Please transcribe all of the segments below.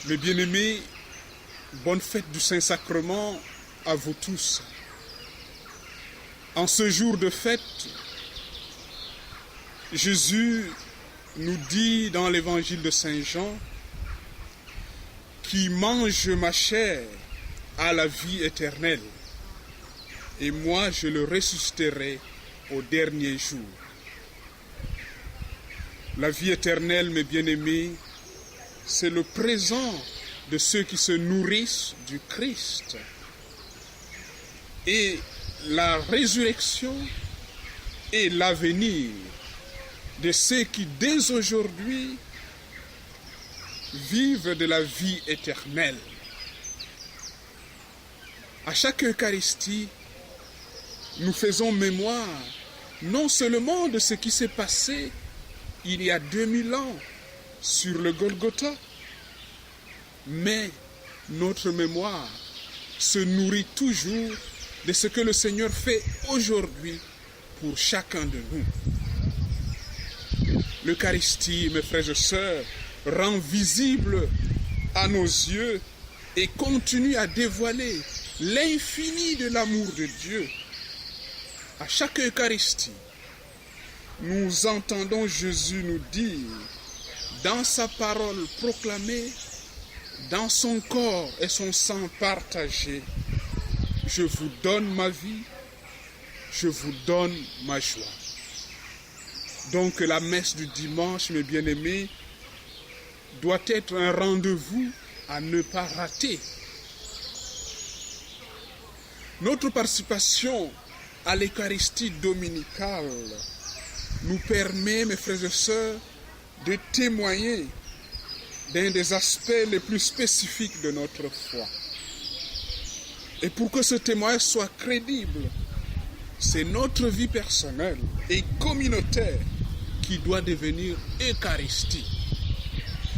Mes bien-aimés, bonne fête du Saint-Sacrement à vous tous. En ce jour de fête, Jésus nous dit dans l'évangile de Saint Jean, « Qui mange ma chair a la vie éternelle, et moi je le ressusciterai au dernier jour. » La vie éternelle, mes bien-aimés, c'est le présent de ceux qui se nourrissent du Christ. Et la résurrection est l'avenir de ceux qui, dès aujourd'hui, vivent de la vie éternelle. À chaque Eucharistie, nous faisons mémoire non seulement de ce qui s'est passé il y a 2000 ans sur le Golgotha, mais notre mémoire se nourrit toujours de ce que le Seigneur fait aujourd'hui pour chacun de nous. L'Eucharistie, mes frères et sœurs, rend visible à nos yeux et continue à dévoiler l'infini de l'amour de Dieu. À chaque Eucharistie, nous entendons Jésus nous dire, dans sa parole proclamée, dans son corps et son sang partagé, je vous donne ma vie, je vous donne ma joie. Donc la messe du dimanche, mes bien-aimés, doit être un rendez-vous à ne pas rater. Notre participation à l'Eucharistie dominicale nous permet, mes frères et sœurs, de témoigner d'un des aspects les plus spécifiques de notre foi. Et pour que ce témoignage soit crédible, c'est notre vie personnelle et communautaire qui doit devenir Eucharistie,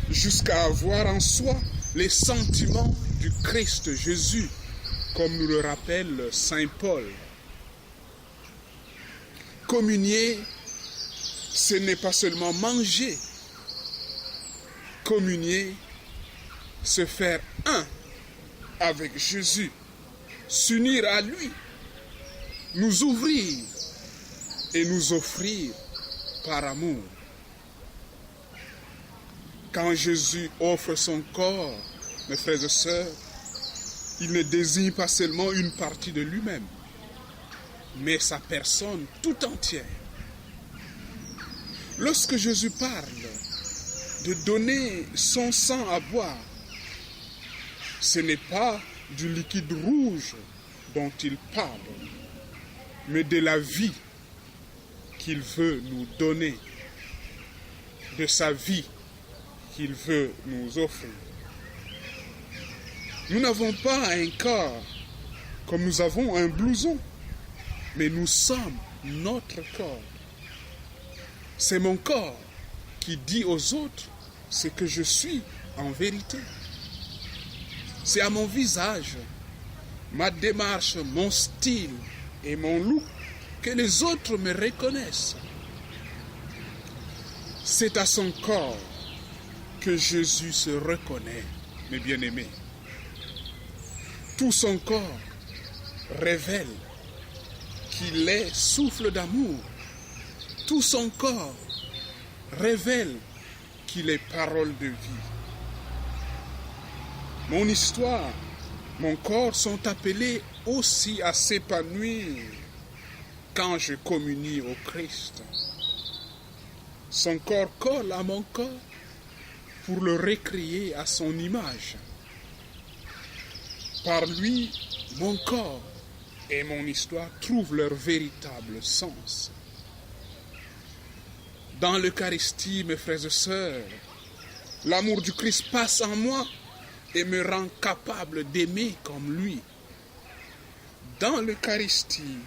jusqu'à avoir en soi les sentiments du Christ Jésus, comme nous le rappelle Saint Paul. Communier, ce n'est pas seulement manger. Communier, se faire un avec Jésus, s'unir à lui, nous ouvrir et nous offrir par amour. Quand Jésus offre son corps, mes frères et sœurs, il ne désigne pas seulement une partie de lui-même, mais sa personne tout entière. Lorsque Jésus parle de donner son sang à boire, ce n'est pas du liquide rouge dont il parle, mais de la vie qu'il veut nous donner, de sa vie qu'il veut nous offrir. Nous n'avons pas un corps comme nous avons un blouson, mais nous sommes notre corps. C'est mon corps qui dit aux autres ce que je suis en vérité. C'est à mon visage, ma démarche, mon style et mon look que les autres me reconnaissent. C'est à son corps que Jésus se reconnaît, mes bien-aimés. Tout son corps révèle qu'il est souffle d'amour. Tout son corps révèle qu'il est parole de vie. Mon histoire, mon corps sont appelés aussi à s'épanouir quand je communie au Christ. Son corps colle à mon corps pour le recréer à son image. Par lui, mon corps et mon histoire trouvent leur véritable sens. Dans l'Eucharistie, mes frères et sœurs, l'amour du Christ passe en moi et me rend capable d'aimer comme lui. Dans l'Eucharistie,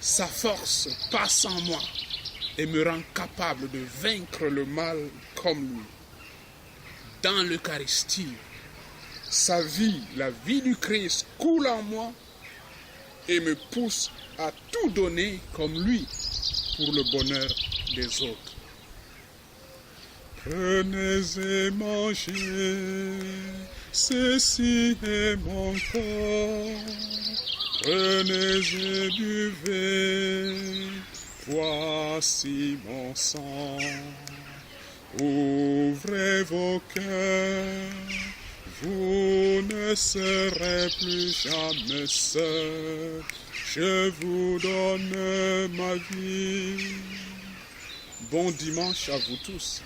sa force passe en moi et me rend capable de vaincre le mal comme lui. Dans l'Eucharistie, sa vie, la vie du Christ, coule en moi et me pousse à tout donner comme lui pour le bonheur des autres. Prenez et mangez, ceci est mon corps. Prenez et buvez, voici mon sang. Ouvrez vos cœurs, vous ne serez plus jamais seuls. Je vous donne ma vie. Bon dimanche à vous tous.